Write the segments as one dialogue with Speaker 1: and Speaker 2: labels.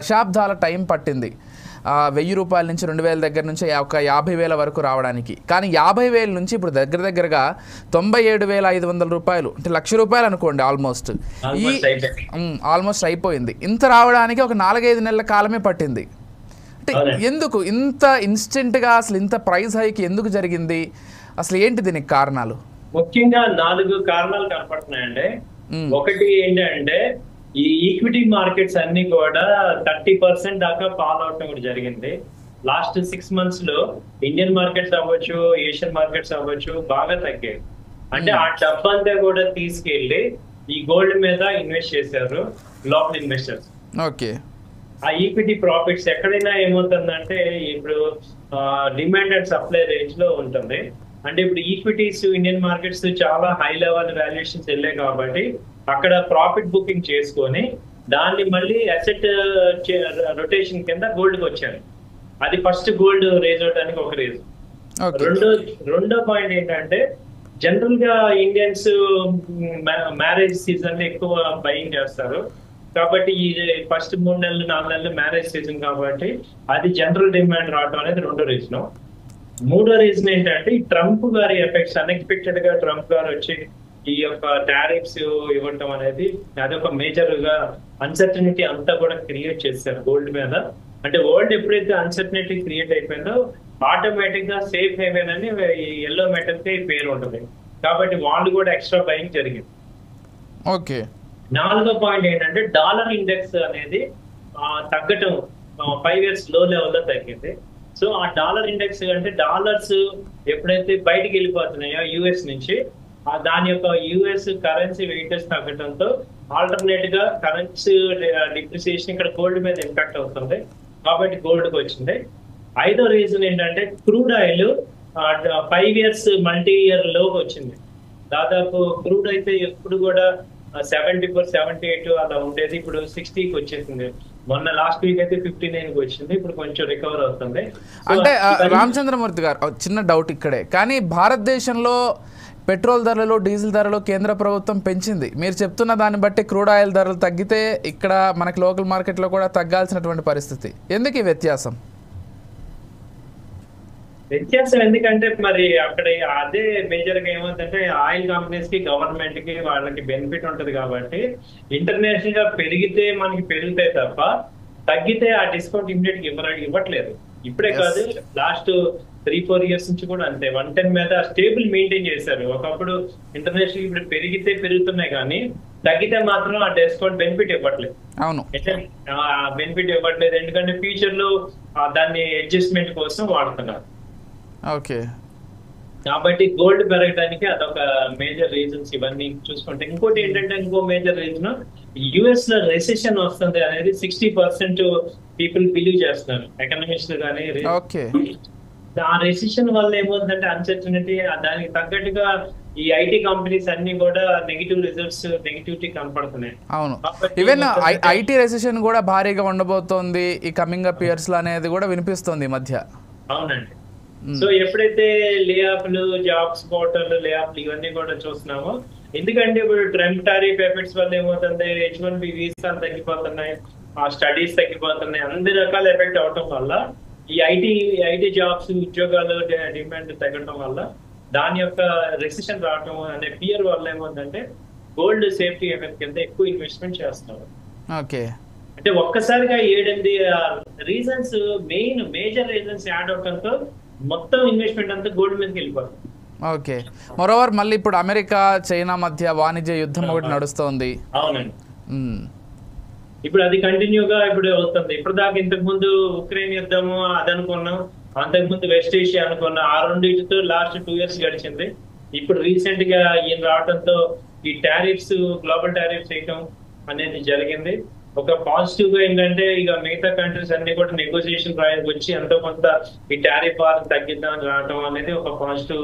Speaker 1: దశాబ్దాల టైం పట్టింది. 1000 రూపాయల నుంచి 2000 దగ్గర నుంచి ఒక 50,000 వరకు రావడానికి. కానీ 50,000 నుంచి ఇప్పుడు దగ్గరగా 97,500 రూపాయలు అంటే ₹1,00,000 అనుకోండి. ఆల్మోస్ట్ అయిపోయింది. ఇంత రావడానికి ఒక 4-5 నెలల కాలమే పట్టింది. అంటే ఎందుకు ఇంత ఇన్స్టెంట్గా అసలు ఇంత ప్రైస్ హైక్ ఎందుకు జరిగింది? అసలు ఏంటి దీనికి కారణాలు?
Speaker 2: ముఖ్యంగా 4 కారణాలు కనపడుతున్నాయండి. ఒకటి ఏంటంటే ఈ ఈక్విటీ మార్కెట్స్ అన్ని కూడా 30% దాకా ఫాల్ అవటం కూడా జరిగింది. లాస్ట్ 6 months లో ఇండియన్ మార్కెట్స్ అవ్వచ్చు, ఏషియన్ మార్కెట్స్ అవ్వచ్చు బాగా తగ్గాయి. అంటే ఆ డబ్బంతా కూడా తీసుకెళ్లి ఈ గోల్డ్ మీద ఇన్వెస్ట్ చేశారు లోకల్ ఇన్వెస్టర్స్.
Speaker 1: ఓకే.
Speaker 2: ఆ ఈక్విటీ ప్రాఫిట్స్ ఎక్కడైనా ఏమవుతుందంటే ఇప్పుడు డిమాండ్ అండ్ సప్లై రేంజ్ లో ఉంటుంది. అంటే ఇప్పుడు ఈక్విటీస్ ఇండియన్ మార్కెట్స్ చాలా హై లెవెల్ వాల్యుయేషన్స్ వెళ్ళాయి కాబట్టి అక్కడ ప్రాఫిట్ బుకింగ్ చేసుకొని దాన్ని మళ్ళీ అసెట్ రొటేషన్ కింద గోల్డ్ కి వచ్చారు. అది ఫస్ట్ గోల్డ్ రేజ్ అవడానికి ఒక రీజన్. రెండో పాయింట్ ఏంటంటే జనరల్ గా ఇండియన్స్ మ్యారేజ్ సీజన్ ఎక్కువ బయింగ్ చేస్తారు కాబట్టి ఈ ఫస్ట్ 3 నెలలు 4 నెలలు మ్యారేజ్ సీజన్ కాబట్టి అది జనరల్ డిమాండ్ రావడం అనేది రెండో రీజన్. మూడో రీజన్ ఏంటంటే ఈ ట్రంప్ గారి ఎఫెక్ట్స్ అన్ఎక్స్పెక్టెడ్ గా ట్రంప్ గారు వచ్చి ఈ యొక్క టారిఫ్స్ ఇవ్వటం అనేది అదొక మేజర్ గా అన్సర్టనిటీ అంతా కూడా క్రియేట్ చేశారు గోల్డ్ మీద. అంటే వరల్డ్ ఎప్పుడైతే అన్సర్టనిటీ క్రియేట్ అయిపోయిందో ఆటోమేటిక్ గా సేఫ్ హేవెన్ అని ఎల్లో మెటల్ కి పేరు ఉంటుంది కాబట్టి వాళ్ళు కూడా ఎక్స్ట్రా బయింగ్ జరిగింది.
Speaker 1: ఓకే.
Speaker 2: నాలుగో పాయింట్ ఏంటంటే డాలర్ ఇండెక్స్ అనేది తగ్గటం 5 years లో లెవెల్లో తగ్గింది. సో ఆ డాలర్ ఇండెక్స్ అంటే డాలర్స్ ఎప్పుడైతే బయటికి వెళ్ళిపోతున్నాయో యుఎస్ నుంచి దాని యొక్క యుఎస్ కరెన్సీ వెయిటేజ్ తగ్గడంతో ఆల్టర్నేట్ గా కరెన్సీ డిప్రిసియేషన్ ఇక్కడ గోల్డ్ మీద ఇంపాక్ట్ అవుతుంది కాబట్టి గోల్డ్ కి వచ్చింది. ఐదో రీజన్ ఏంటంటే crude oil 5 years multi year లోకి వచ్చింది. దాదాపు క్రూడ్ అయితే ఎప్పుడు కూడా 74, 78 అలా ఉండేది, ఇప్పుడు 60కి వచ్చేసింది. మొన్న లాస్ట్ వీక్ అయితే 59కి వచ్చింది, ఇప్పుడు కొంచెం రికవర్ అవుతుంది.
Speaker 1: అంటే రామచంద్రమూర్తి గారు చిన్న డౌట్ ఇక్కడే, కానీ భారతదేశంలో పెట్రోల్ ధరలు డీజిల్ ధరలు కేంద్ర ప్రభుత్వం పెంచింది. మీరు చెప్తున్న దాన్ని బట్టి క్రూడ్ ఆయిల్ ధరలు తగ్గితే ఇక్కడ మనకి లోకల్ మార్కెట్లో కూడా తగ్గాల్సినటువంటి పరిస్థితి. ఎందుకు ఈ వ్యత్యాసం?
Speaker 2: ఎందుకంటే మరి అక్కడ అదే మేజర్ గా ఏమవుతుందంటే ఆయిల్ కంపెనీస్ కి గవర్నమెంట్ కి వాళ్ళకి బెనిఫిట్ ఉంటది కాబట్టి ఇంటర్నేషనల్ గా పెరిగితే మనకి పెరుగుతాయి తప్ప తగ్గితే ఆ డిస్కౌంట్ ఇమ్మీడియట్ గా ఇవ్వట్లేదు. ఇప్పుడే కాదు, లాస్ట్ 3-4 years నుంచి కూడా అంతే 110 మీద స్టేబుల్ మెయింటైన్ చేశారు. ఒకప్పుడు ఇంటర్నేషనల్ ఇప్పుడు పెరిగితే పెరుగుతున్నాయి కానీ తగ్గితే మాత్రం ఆ డిస్కౌంట్ బెనిఫిట్ ఇవ్వట్లేదు.
Speaker 1: అవును,
Speaker 2: బెనిఫిట్ ఇవ్వట్లేదు ఎందుకంటే ఫ్యూచర్ లో దాన్ని అడ్జస్ట్మెంట్ కోసం వాడుతున్నారు.
Speaker 1: ఓకే.
Speaker 2: కాబట్టి గోల్డ్ పెరగడానికి అదొక మేజర్ రీజన్స్ ఇవన్నీ చూసుకుంటే. ఇంకోటి ఏంటంటే ఇంకో మేజర్ రీజన్ యుఎస్ లో రెసెషన్ వస్తుంది అనేది 60% పీపుల్ బిలీవ్ చేస్తున్నారు, ఎకనామిక్స్ కానీ. ఆ రెసెషన్ వల్ల ఏమవుతుందంటే అన్సర్టనిటీ, దానికి తగ్గట్టుగా ఈ ఐటీ కంపెనీస్ అన్ని కూడా నెగిటివ్ రిజల్ట్స్ నెగిటివిటీ కనపడుతున్నాయి.
Speaker 1: అవును, ఈవెన్ ఐటీ రెసెషన్ కూడా భారీగా ఉండబోతోంది ఈ కమింగ్ అప్ ఇయర్స్ లో అనేది కూడా వినిపిస్తుంది ఈ మధ్య.
Speaker 2: అవునండి. సో ఎప్పుడైతే లేఆఫ్లు, జాబ్స్ పోర్టల్ లేఆఫ్లు ఇవన్నీ కూడా చూస్తున్నామో, ఎందుకంటే ఇప్పుడు ట్రంప్ టారిఫ్ ఎఫెక్ట్స్ వల్ల ఏమవుతుంది, H1B వీసాలు తగ్గిపోతున్నాయి, ఆ స్టడీస్ తగ్గిపోతున్నాయి, అన్ని రకాల ఎఫెక్ట్ అవటం వల్ల ఈ ఐటీ జాబ్స్ ఉద్యోగాలు డిమాండ్ తగ్గడం వల్ల దాని యొక్క రెసిషన్ రావటం అనే ఫియర్ వల్ల ఏమవుతుందంటే గోల్డ్ సేఫ్టీ ఎఫెక్ట్ కింద ఎక్కువ ఇన్వెస్ట్మెంట్ చేస్తున్నారు.
Speaker 1: ఓకే.
Speaker 2: అంటే ఒక్కసారిగా 7-8 రీజన్స్ మేజర్ రీజన్స్ యాడ్ అవటంతో మొత్తం ఇన్వెస్ట్మెంట్ అంతా గోల్డ్ మీదకి వెళ్ళిపోతుంది.
Speaker 1: ఓకే. మరోవర్ మళ్ళీ ఇప్పుడు అమెరికా చైనా మధ్య వాణిజ్య యుద్ధం ఒకటి నడుస్తోంది.
Speaker 2: అవునండి. ఇప్పుడు అది కంటిన్యూగా ఇప్పుడు అవుతుంది. ఇప్పుడు దాకా ఇంతకు ముందు ఉక్రెయిన్ యుద్ధము అది అనుకున్నాం, అంతకు ముందు వెస్ట్ ఏషియా అనుకున్నాం. ఆ రెండింటితో లాస్ట్ 2 years గడిచింది. ఇప్పుడు రీసెంట్ గా ఈయన రావడంతో ఈ టారిఫ్స్, గ్లోబల్ టారిఫ్స్ వేయటం అనేది జరిగింది. ఒక పాజిటివ్ గా ఏంటంటే ఇక మిగతా కంట్రీస్ అన్ని కూడా నెగోసియేషన్ వచ్చి ఎంతో కొంత ఈ టారిఫ్ వార్ తగ్గిద్దామని రావడం అనేది ఒక పాజిటివ్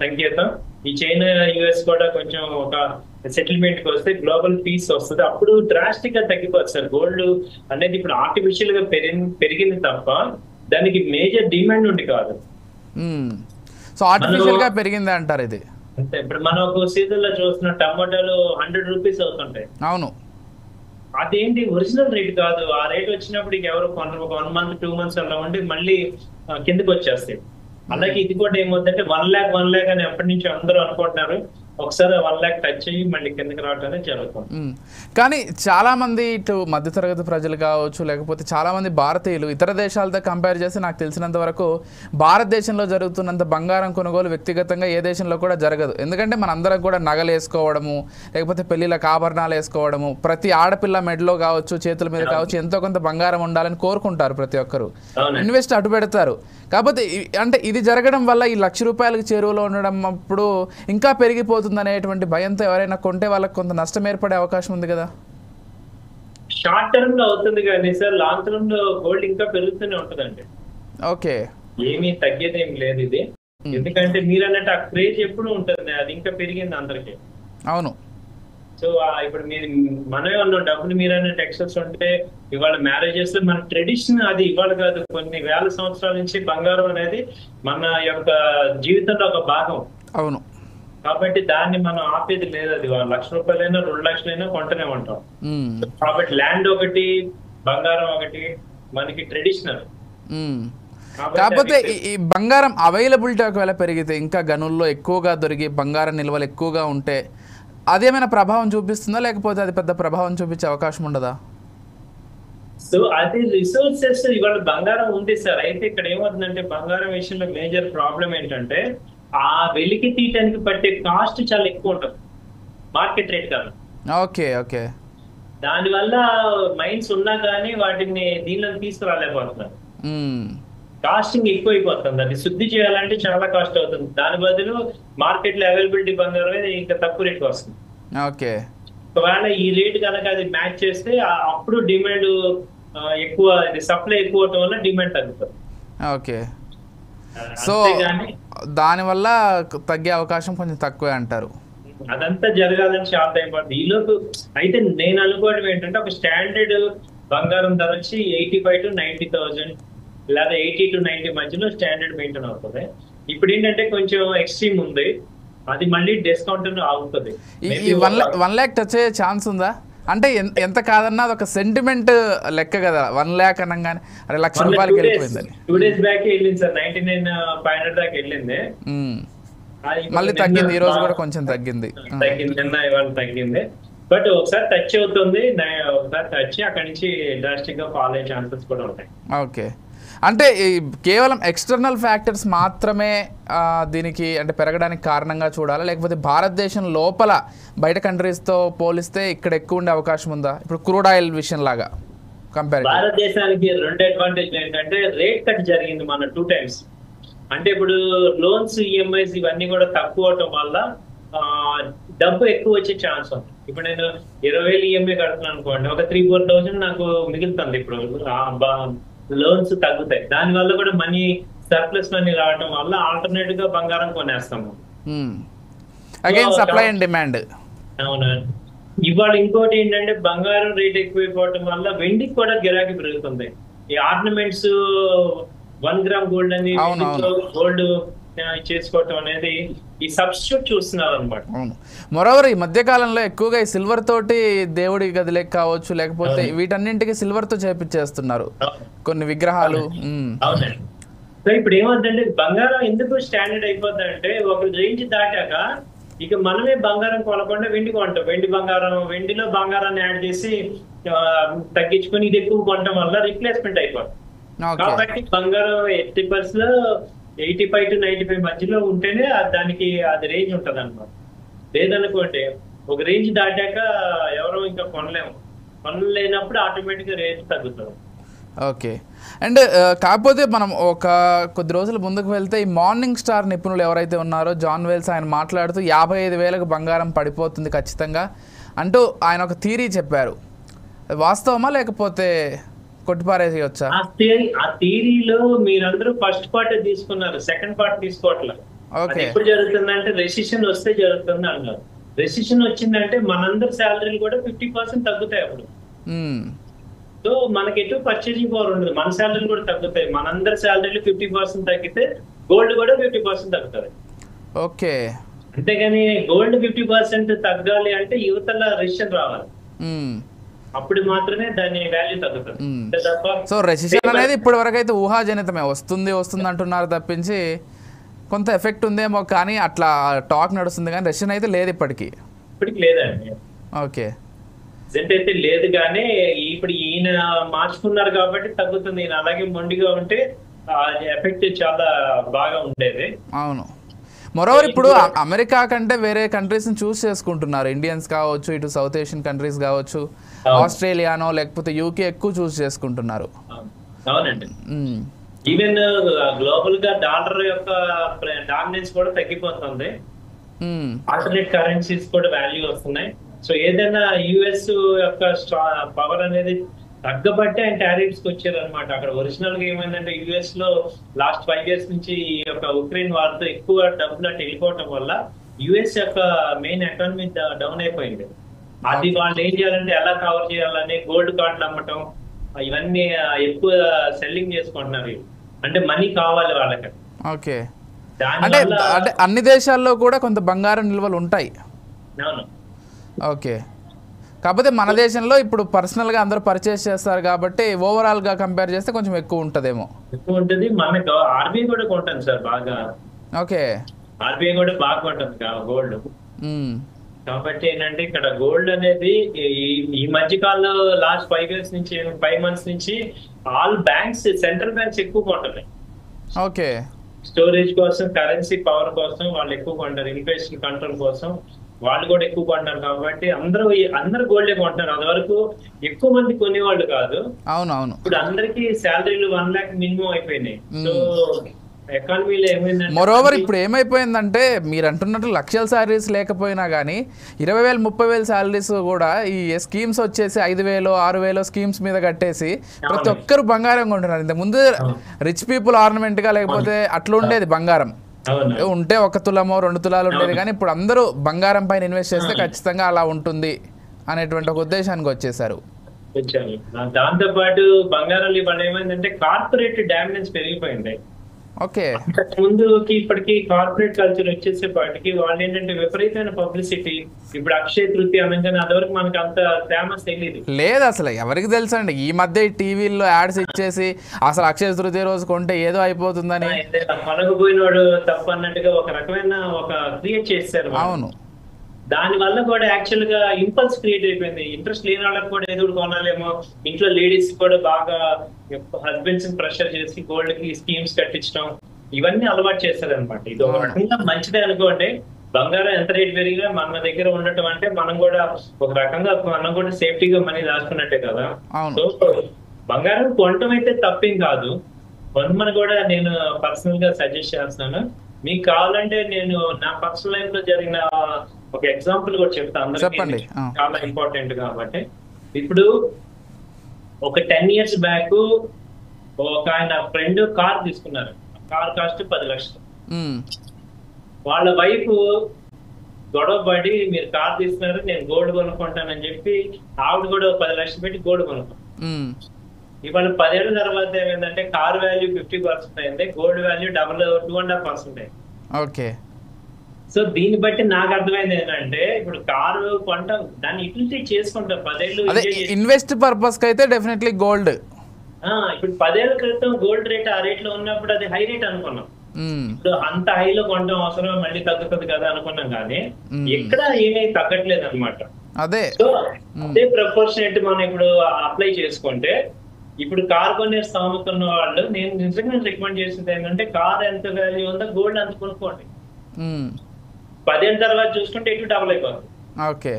Speaker 2: సంకేతం. ఈ చైనా యుఎస్ కూడా కొంచెం ఒక సెటిల్మెంట్ కి వస్తే గ్లోబల్ పీస్ వస్తుంది, అప్పుడు డ్రాస్టిక్ గా తగ్గిపోతుంది సార్. గోల్డ్ అనేది ఇప్పుడు ఆర్టిఫిషియల్ గా పెరిగింది తప్ప దానికి మేజర్ డిమాండ్ ఉండి కాదు.
Speaker 1: సో ఆర్టిఫిషియల్ గా పెరిగింది అంటారు ఇది.
Speaker 2: అంటే ఇప్పుడు మనం ఒక సీజన్ లో చూస్తున్న టమాటాలు 100 రూపీస్ అవుతుంటాయి.
Speaker 1: అవును,
Speaker 2: అదేంటి ఒరిజినల్ రేట్ కాదు. ఆ రేట్ వచ్చినప్పుడు ఎవరు కొనరు. 1 month 2 months అలా ఉండి మళ్ళీ కిందకి వచ్చేస్తాయి. అలాగే ఇది కూడా ఏమవుతుందంటే 1 lakh 1 lakh అని ఎప్పటి నుంచి అందరూ అనుకుంటున్నారు. ఒకసారి 1 lakh టచ్ అయ్యి మళ్ళీ కిందకి రావడం అనేది జరుగుతుంది.
Speaker 1: కానీ చాలా మంది ఇటు మధ్యతరగతి ప్రజలు కావచ్చు, లేకపోతే చాలా మంది భారతీయులు ఇతర దేశాలతో కంపేర్ చేసి నాకు తెలిసినంత వరకు భారతదేశంలో జరుగుతున్నంత బంగారం కొనుగోలు వ్యక్తిగతంగా ఏ దేశంలో కూడా జరగదు. ఎందుకంటే మనందరం కూడా నగలు వేసుకోవడము, లేకపోతే పెళ్లిళ్ళకి ఆభరణాలు వేసుకోవడము, ప్రతి ఆడపిల్ల మెడలో కావచ్చు, చేతుల మీద కావచ్చు ఎంతో కొంత బంగారం ఉండాలని కోరుకుంటారు ప్రతి ఒక్కరు, ఇన్వెస్ట్ అటు పెడతారు. కాకపోతే అంటే ఇది జరగడం వల్ల ఈ ₹1,00,000 చేరువలో ఉండడం అప్పుడు ఇంకా పెరిగిపోతుంది అనేటువంటి భయంతో ఎవరైనా కొంటే వాళ్ళకి కొంత నష్టం ఏర్పడే అవకాశం ఉంది కదా.
Speaker 2: షార్ట్ టర్మ్ లో అవుతుంది కానీ సార్ లాంగ్ టర్మ్ లో గోల్డ్ ఇంకా పెరుగుతూనే ఉంటదండి.
Speaker 1: ఓకే,
Speaker 2: ఏమీ తగ్గేది ఏం లేదు ఇది. ఎందుకంటే మీరు అన్నట్టు ఆ క్రేజ్ ఎప్పుడు ఉంటుంది, అది ఇంకా పెరిగింది అందరికి.
Speaker 1: అవును.
Speaker 2: సో ఇప్పుడు మీరు మనమే ఉన్నాం, డబ్బులు మీరు అన్నట్టు ఎక్సెస్ ఉంటే ఇవాళ మ్యారేజెస్ లో మన ట్రెడిషన్ అది ఇవాళ కాదు, కొన్ని వేల సంవత్సరాల నుంచి బంగారం అనేది మన యొక్క జీవితంలో ఒక భాగం.
Speaker 1: అవును.
Speaker 2: కాబట్టి దాన్ని మనం ఆపేది లేదు. అది ₹1,00,000 ₹2,00,000 కొంటూనే ఉంటాం. కాబట్టి ల్యాండ్ ఒకటి, బంగారం ఒకటి మనకి ట్రెడిషనల్.
Speaker 1: కాకపోతే ఈ బంగారం అవైలబిలిటీ ఒకవేళ పెరిగితే, ఇంకా గనుల్లో ఎక్కువగా దొరికి బంగారం నిల్వలు ఎక్కువగా ఉంటే అదేమైనా ప్రభావం చూపిస్తుందా, లేకపోతే అది పెద్ద ప్రభావం చూపించే అవకాశం ఉండదా?
Speaker 2: సో అది రిసోర్సెస్ ఇవాళ బంగారం ఉంది సార్. అయితే ఇక్కడ ఏమవుతుందంటే బంగారం విషయంలో మేజర్ ప్రాబ్లం ఏంటంటే ఆ వెలికి తీయటానికి పట్టే కాస్ట్ చాలా ఎక్కువ ఉంటుంది, మార్కెట్ రేట్ కాదు.
Speaker 1: Okay okay.
Speaker 2: దానివల్ల మైన్స్ ఉన్నా కానీ వాటిని దీనిలో తీసుకురాలేకపోతున్నారు. కాస్టింగ్ ఎక్కువ అయిపోతుంది. అది శుద్ధి చేయాలంటే చాలా కాస్ట్ అవుతుంది. దాని బదులు మార్కెట్ లో అవైలబిలిటీ బంగారం ఇంకా తక్కువ రేట్ వస్తుంది.
Speaker 1: ఓకే.
Speaker 2: ఒకవేళ ఈ రేట్ కనుక అది మ్యాచ్ చేస్తే అప్పుడు డిమాండ్ ఎక్కువ, సప్లై ఎక్కువ అవటం వల్ల డిమాండ్ తగ్గుతుంది.
Speaker 1: ఓకే. సో దానివల్ల తగ్గే అవకాశం కొంచెం తక్కువే అంటారు.
Speaker 2: అదంతా జరగాలని చాలా టైం పడుతుంది. ఈలోపు అయితే నేను అనుకోవడం ఏంటంటే ఒక స్టాండర్డ్ బంగారం ధర వచ్చి 85,000 to 90,000 లేదా 80 to 90 మధ్యలో స్టాండర్డ్ మెయింటైన్ అవుతుంది. ఇప్పుడు ఏంటంటే కొంచెం ఎక్స్ట్రీమ్ ఉంది, అది మళ్ళీ డిస్కౌంట్ అవుతుంది.
Speaker 1: ఈ 1 lakh టచ్ అయ్యే ఛాన్స్ ఉందా? అంటే ఎంత కాదన్నా అది ఒక సెంటిమెంట్ లెక్క కదా, 1 lakh అనగానే అరే ₹1,00,000 వెళ్ళిపోయిందని.
Speaker 2: 2 days బ్యాక్ వెళ్ళింది సార్, 99,500 దాకా వెళ్ళింది.
Speaker 1: మళ్ళీ తగ్గింది, ఈ రోజు కూడా కొంచెం తగ్గింది.
Speaker 2: నిన్న ఇవాళ తగ్గింది. బట్ ఒకసారి టచ్ అవుతుంది, ఒకసారి టచ్ అక్కడి నుంచి డ్రాస్టిక్ గా ఫాల్ అయ్యే ఛాన్సెస్ కూడా ఉంటాయి.
Speaker 1: ఓకే. అంటే కేవలం ఎక్స్టర్నల్ ఫ్యాక్టర్స్ మాత్రమే దీనికి అంటే పెరగడానికి కారణంగా చూడాలా, లేకపోతే భారతదేశం లోపల బయట కంట్రీస్తో పోలిస్తే ఇక్కడ ఎక్కువ ఉండే అవకాశం ఉందా? ఇప్పుడు క్రూడ్ ఆయిల్ విషయం లాగా కంపేర్
Speaker 2: భారతదేశానికి 2 అడ్వాంటేజ్ ఏంటంటే రేట్ కట్ జరిగింది మన 2 times. అంటే ఇప్పుడు లోన్స్, ఈఎంఐస్ ఇవన్నీ కూడా తక్కువ అవటం వల్ల డబ్బు ఎక్కువ వచ్చే ఛాన్స్ ఉంది. ఇప్పుడు నేను 20,000 ఈఎంఐ కడుతున్నాను అనుకోండి, ఒక 3-4,000 నాకు మిగులుతుంది. ఇప్పుడు లోన్స్ తగ్గుతాయి, దాని వల్ల కూడా మనీ సర్ప్లస్ మనీ రావడం వల్ల ఆల్టర్నేటివ్ గా బంగారం కొనేస్తాము.
Speaker 1: Again supply and demand.
Speaker 2: అవునా. ఇవాళ ఇంకోటి ఏంటంటే బంగారం రేట్ ఎక్కువైపోవటం వల్ల వెండికి కూడా గిరాకీ పెరుగుతుంది. ఈ ఆర్నమెంట్స్ 1 gram గోల్డ్ అని గోల్డ్ చేసుకోవటం అనేది ఈ సబ్స్టిట్యూట్ చూస్తున్నారు అనమాట.
Speaker 1: అవును. మరోవర్ ఈ మధ్య కాలంలో ఎక్కువగా ఈ సిల్వర్ తోటి దేవుడి గదిలేక కావచ్చు, లేకపోతే వీటన్నింటికి సిల్వర్ తో చేపించేస్తున్నారు కొన్ని విగ్రహాలు.
Speaker 2: అవునండి. సో ఇప్పుడు ఏమవుతుందంటే బంగారం ఎందుకు స్టాండర్డ్ అయిపోతుందంటే ఒక రేంజ్ దాటాక ఇక మనమే బంగారం కొనకుండా వెండి కొంటాం. వెండిలో బంగారాన్ని యాడ్ చేసి తగ్గించుకొని ఇది ఎక్కువ కొనడం వల్ల రీప్లేస్మెంట్ అయిపోతుంది. కాబట్టి బంగారం 85 to 95 మధ్యలో ఉంటేనే దానికి అది రేంజ్ ఉంటది అనమాట. లేదనుకోండి ఒక రేంజ్ దాటాక ఎవరో ఇంకా కొనలేనప్పుడు ఆటోమేటిక్ గా రేంజ్ తగ్గుతుంది.
Speaker 1: ఓకే. అండ్ కాకపోతే మనం ఒక కొద్ది రోజుల ముందుకు వెళ్తే ఈ మార్నింగ్ స్టార్ నిపుణులు ఎవరైతే ఉన్నారో జాన్ వెల్స్, ఆయన మాట్లాడుతూ 55,000కు బంగారం పడిపోతుంది ఖచ్చితంగా అంటూ ఆయన ఒక థియరీ చెప్పారు. వాస్తవమా లేకపోతే కొట్టిపారేయొచ్చా?
Speaker 2: ఆ థియరీలో మీరందరూ ఫస్ట్ పార్ట్ తీసుకున్నారు, సెకండ్ పార్ట్ తీసుకోవట్లేదు. ఎప్పుడు జరుగుతుందంటే రెసిషన్ వస్తే జరుగుతుంది అన్నారు. రెసిషన్ వచ్చిందంటే మనందరి శాలరీలు కూడా 50% తగ్గుతాయి అప్పుడు. సో మనకి ఎటు పర్చేసింగ్ పవర్ ఉండదు, మన శాలరీలు కూడా తగ్గుతాయి. మనందరి శాలరీలు 50% తగ్గితే గోల్డ్ కూడా 50% తగ్గుతుంది.
Speaker 1: ఓకే.
Speaker 2: అంతేగాని గోల్డ్ 50% తగ్గాలి అంటే యువతల రెసిషన్ రావాలి. అప్పుడు మాత్రమే దాని వాల్యూ తగ్గుతుంది.
Speaker 1: సో రెసిషన్ అనేది ఇప్పటి వరకు అయితే ఊహాజనితమే, వస్తుంది అంటున్నారు తప్పించి కొంత ఎఫెక్ట్ ఉందేమో, కానీ అట్లా టాక్ నడుస్తుంది, కానీ రెసిషన్ అయితే లేదు ఇప్పటికి
Speaker 2: లేదండి.
Speaker 1: ఓకే,
Speaker 2: రిజల్ట్ అయితే లేదు, కానీ ఇప్పుడు ఈయన మార్చుకున్నారు కాబట్టి తగ్గుతుంది. ఈయన అలాగే మొండిగా ఉంటే ఎఫెక్ట్ చాలా బాగా ఉండేది.
Speaker 1: అవును. మరోవర్ ఇప్పుడు అమెరికా కంటే వేరే కంట్రీస్ ని చూస్ చేసుకుంటున్నారు, ఇండియన్స్ కావచ్చు, ఇటు సౌత్ ఏషియన్ కంట్రీస్ కావచ్చు, ఆస్ట్రేలియానో లేకపోతే యూకే ఎక్కువ చూస్ చేసుకుంటున్నారు.
Speaker 2: అవునండి. ఈవెన్ గ్లోబల్ గా డాలర్ యొక్క డామినెన్స్ కూడా తగ్గిపోతుంది, ఆల్టర్నేట్ కరెన్సీస్ కూడా వాల్యూ వస్తున్నాయి. సో ఏదైనా యుఎస్ యొక్క పవర్ అనేది తగ్గబట్టే ఆయన టారిఫ్స్ వచ్చారు అనమాట. అక్కడ ఒరిజినల్ గా ఏమైందంటే యుఎస్ లో లాస్ట్ 5 years నుంచి ఈ యొక్క ఉక్రెయిన్ వార్తో ఎక్కువ డబ్బులు అటు వెళ్ళిపోవటం వల్ల యుఎస్ యొక్క మెయిన్ ఎకానమీ డౌన్ అయిపోయింది. అది వాళ్ళు ఏం చేయాలంటే ఎలా కవర్ చేయాలని గోల్డ్ కార్డులు అమ్మటం ఇవన్నీ ఎక్కువ సెల్లింగ్ చేసుకుంటున్నారు. అంటే మనీ కావాలి వాళ్ళకి.
Speaker 1: ఓకే, అంటే అన్ని దేశాల్లో కూడా కొంత బంగారం నిల్వలు ఉంటాయి.
Speaker 2: అవును.
Speaker 1: ఓకే, కాకపోతే మన దేశంలో ఇప్పుడు పర్సనల్ గా అందరూ పర్చేస్ చేస్తారు కాబట్టి ఓవరాల్ గా కంపేర్ చేస్తే కొంచెం ఎక్కువ ఉంటదేమో.
Speaker 2: ఎక్కువ ఉంటుంది. మనకు ఆర్బీఐ కూడా కొంటుంది సార్ బాగా.
Speaker 1: ఓకే,
Speaker 2: ఆర్బీఐ కూడా బాగా కొంటుంది గోల్డ్. కాబట్టి ఏంటంటే ఇక్కడ గోల్డ్ అనేది ఈ మధ్య కాలంలో లాస్ట్ 5 years నుంచి 5 months నుంచి ఆల్ బ్యాంక్స్, సెంట్రల్ బ్యాంక్స్ ఎక్కువ కొంటున్నాయి.
Speaker 1: ఓకే,
Speaker 2: స్టోరేజ్ కోసం, కరెన్సీ పవర్ కోసం వాళ్ళు ఎక్కువ కొంటారు, ఇన్ఫ్లేషన్ కంట్రోల్ కోసం వాళ్ళు కూడా ఎక్కువ కొంటారు. కాబట్టి అందరూ గోల్డే కొంటున్నారు. అది వరకు ఎక్కువ మంది కొనేవాళ్ళు కాదు.
Speaker 1: అవునవును.
Speaker 2: ఇప్పుడు అందరికి శాలరీలు 1 lakh మినిమం అయిపోయినాయి. సో ఎకానమీలో ఏమైందంటే
Speaker 1: మోరోవర్ ఇప్పుడు ఏమైపోయిందంటే మీరు అంటున్నట్టు లక్షల శాలరీస్ లేకపోయినా కానీ 20,000 30,000 శాలరీస్ కూడా ఈ స్కీమ్స్ వచ్చేసి 5,000 6,000 స్కీమ్స్ మీద కట్టేసి ప్రతి ఒక్కరు బంగారం కొంటున్నారు. ఇంత ముందు రిచ్ పీపుల్ ఆర్నమెంట్ గా లేకపోతే అట్లా ఉండేది బంగారం, ఉంటే 1 తులమో 2 తులాలు ఉండేది, కానీ ఇప్పుడు అందరూ బంగారం పైన ఇన్వెస్ట్ చేస్తే ఖచ్చితంగా అలా ఉంటుంది అనేటువంటి ఒక ఉద్దేశానికి వచ్చేసారు.
Speaker 2: దాంతో పాటు బంగారం ఇవాళ ఏమైందంటే కార్పొరేట్ డామినెన్స్ పెరిగిపోయింది.
Speaker 1: ఓకే,
Speaker 2: ముందుకి ఇప్పటికి కార్పొరేట్ కల్చర్ వచ్చేసేపాటికి వాళ్ళు ఏంటంటే విపరీతమైన పబ్లిసిటీ. ఇప్పుడు అక్షయ తృతీయ అనగానే అదివరకు మనకు అంత ఫేమస్ తెలియదు,
Speaker 1: లేదు అసలు ఎవరికి తెలుసు అండి. ఈ మధ్య టీవీల్లో యాడ్స్ ఇచ్చేసి అసలు అక్షయ తృతీయ రోజు కొంటే ఏదో అయిపోతుందని
Speaker 2: కొనకపోయినోడు తప్పు అన్నట్టుగా ఒక రకమైన ఒక క్రియేట్ చేస్తారు.
Speaker 1: అవును,
Speaker 2: దాని వల్ల కూడా యాక్చువల్ గా ఇంపల్స్ క్రియేట్ అయిపోయింది. ఇంట్రెస్ట్ లేని వాళ్ళకి కూడా ఏదో కొనాలేమో, ఇంట్లో లేడీస్ కూడా బాగా హస్బెండ్స్ ప్రెషర్ చేసి గోల్డ్ కి స్కీమ్స్ కట్టించడం ఇవన్నీ అలవాటు చేస్తారు అనమాట. ఇది ఒక రకంగా మంచిదే అనుకోండి. బంగారం ఎంత రేట్ పెరిగినా మన దగ్గర ఉండటం అంటే మనం కూడా ఒక రకంగా మనం కూడా సేఫ్టీగా మనీ దాచుకున్నట్టే కదా. సో బంగారం కొనటం అయితే తప్పేం కాదు, కొనమని కూడా నేను పర్సనల్ గా సజెస్ట్ చేస్తున్నాను. మీకు కావాలంటే నేను నా పర్సనల్ లైఫ్ లో జరిగిన ఒక ఎగ్జాంపుల్ కూడా చెప్తాను, అందరికీ చాలా ఇంపార్టెంట్ కాబట్టి. ఇప్పుడు ఒక 10 years బ్యాక్ ఒక ఆయన ఫ్రెండ్ కార్ తీసుకున్నారు. కార్ కాస్ట్ 10 లక్షలు. వాళ్ళ వైఫ్ గొడవ పడి మీరు కార్ తీసుకున్నారు నేను గోల్డ్ కొనుక్కుంటానని చెప్పి ఆవిడ కూడా 10 లక్షలు పెట్టి గోల్డ్ కొనుక్కుంటాను. ఇవాళ 10 ఏళ్ల తర్వాత ఏమైందంటే కార్ వాల్యూ 50% అయింది, గోల్డ్ వాల్యూ 2.5% అయింది.
Speaker 1: ఓకే,
Speaker 2: సో దీన్ని బట్టి నాకు అర్థమైంది ఏంటంటే ఇప్పుడు కారు కొంటాం, దాన్ని యూటిలిటీ చేసుకుంటాం. 10 ఏళ్ళు
Speaker 1: ఇన్వెస్ట్ పర్పస్ కి అయితే డెఫినెట్లీ గోల్డ్.
Speaker 2: ఇప్పుడు 10 ఏళ్ల క్రితం గోల్డ్ రేట్ ఆ రేట్ లో ఉన్నప్పుడు అది హై రేట్ అనుకున్నాం. ఇప్పుడు అంత హైలో కొనడం అవసరం, మళ్ళీ తగ్గుతుంది కదా అనుకున్నాం, కానీ ఎక్కడ ఏమీ తగ్గట్లేదు అనమాట.
Speaker 1: అదే
Speaker 2: అదే ప్రపోర్షనేట్ మనం ఇప్పుడు అప్లై చేసుకుంటే ఇప్పుడు కార్ కొనే స్థామత ఉన్న వాళ్ళు నేను నిజంగా రికమెండ్ చేసేది ఏంటంటే కార్ ఎంత వాల్యూ ఉందో గోల్డ్ అంత కొనుక్కోండి. 10 ఏళ్ళ తర్వాత చూసుకుంటే ఎటు డబుల్ అయిపోతుంది.
Speaker 1: ఓకే,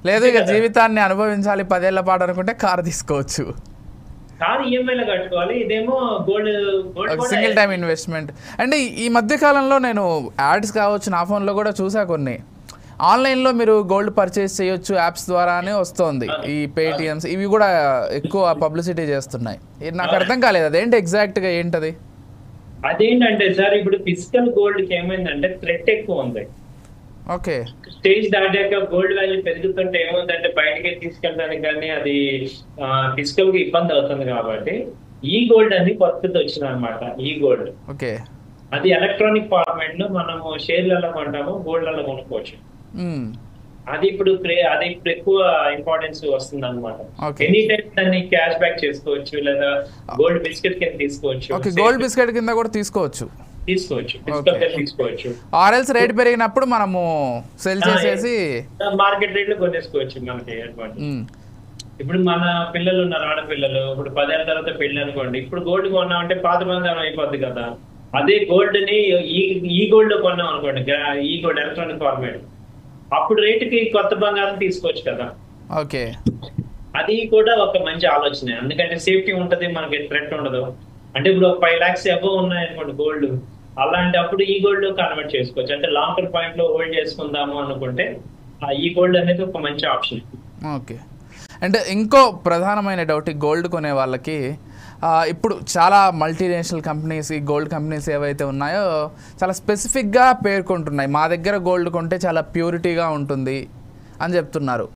Speaker 1: లేదు ఇక జీవితాన్ని అనుభవించాలి 10 ఏళ్ల పాటు అనుకుంటే కార్ తీసుకోవచ్చు.
Speaker 2: కార్ ఈఎంఐలో కట్టుకోవాలి, ఇదేమో గోల్డ్
Speaker 1: సింగిల్ టైం ఇన్వెస్ట్మెంట్. అంటే ఈ మధ్య కాలంలో నేను యాడ్స్ కావచ్చు నా ఫోన్లో కూడా చూసా, కొన్ని ఆన్లైన్లో మీరు గోల్డ్ పర్చేస్ చేయొచ్చు యాప్స్ ద్వారానే వస్తుంది. ఈ పేటిఎమ్స్ ఇవి కూడా ఎక్కువ పబ్లిసిటీ చేస్తున్నాయి. నాకు అర్థం కాలేదు అదేంటి ఎగ్జాక్ట్గా ఏంటది.
Speaker 2: అదేంటంటే సార్ ఇప్పుడు ఫిజికల్ గోల్డ్ కి ఏమైందంటే థ్రెట్ ఎక్కువ ఉంది.
Speaker 1: ఓకే,
Speaker 2: స్టేజ్ దాటాక గోల్డ్ వాల్యూ పెరుగుతుంటే ఏముందంటే బయటకి తీసుకెళ్ళడానికి కానీ అది ఫిజికల్ గా ఇబ్బంది అవుతుంది. కాబట్టి ఈ గోల్డ్ అని కొత్తది వచ్చింది అనమాట. ఈ గోల్డ్
Speaker 1: ఓకే, అది
Speaker 2: ఎలక్ట్రానిక్ ఫార్మాట్ లో మనము షేర్లలో కొంటాము, గోల్డ్లలో కొనుక్కోవచ్చు. అది ఇప్పుడు ఎక్కువ ఇంపార్టెన్స్ వస్తుంది అనమాట.
Speaker 1: Okay.
Speaker 2: ఎనీ టైం దాన్ని క్యాష్ బ్యాక్ చేసుకోవచ్చు, లేదా గోల్డ్ బిస్కెట్ కింద తీసుకోవచ్చు.
Speaker 1: ఓకే, గోల్డ్ బిస్కెట్ కింద కూడా తీసుకోవచ్చు.
Speaker 2: తీసుకోవచ్చు.
Speaker 1: ఆర్ఎల్స్ రేట్ పెరిగినప్పుడు మనము సెల్ చేసేసి
Speaker 2: మార్కెట్ రేట్ లో కొనేసుకోవచ్చు. మనకి ఇప్పుడు మన పిల్లలు ఉన్నారు, ఆడపిల్లలు, ఇప్పుడు 10 ఏళ్ళ తర్వాత పెళ్లి అనుకోండి, ఇప్పుడు గోల్డ్ కొన్నామంటే పాత బంగారం అయిపోద్ది కదా. అదే గోల్డ్ ని ఈ గోల్డ్ లో కొన్నాం అనుకోండి, ఈ గోల్డ్ ఎలక్ట్రానిక్ ఫార్మేట్, అప్పుడు రేటుకి కొత్త బంగారం తీసుకోవచ్చు కదా.
Speaker 1: ఓకే,
Speaker 2: అది కూడా ఒక మంచి ఆలోచన. ఎందుకంటే సేఫ్టీ ఉంటది, మనకి థ్రెట్ ఉండదు. అంటే ఇప్పుడు 5 lakhs అబోవ్ ఉన్నాయనుకోండి గోల్డ్, అలాంటప్పుడు ఈ గోల్డ్ లో కన్వర్ట్ చేసుకోవచ్చు. అంటే లాంగ్ టర్మ్ పాయింట్ లో హోల్డ్ చేసుకుందాము అనుకుంటే ఈ గోల్డ్ అనేది ఒక మంచి ఆప్షన్.
Speaker 1: ఓకే, అంటే ఇంకో ప్రధానమైన డౌట్, ఈ గోల్డ్ కొనే వాళ్ళకి ఇప్పుడు చాలా మల్టీనేషనల్ కంపెనీస్, ఈ గోల్డ్ కంపెనీస్ ఏవైతే ఉన్నాయో చాలా స్పెసిఫిక్గా పేర్కొంటున్నాయి, మా దగ్గర గోల్డ్ కొంటే చాలా ప్యూరిటీగా ఉంటుంది అని చెప్తున్నారు.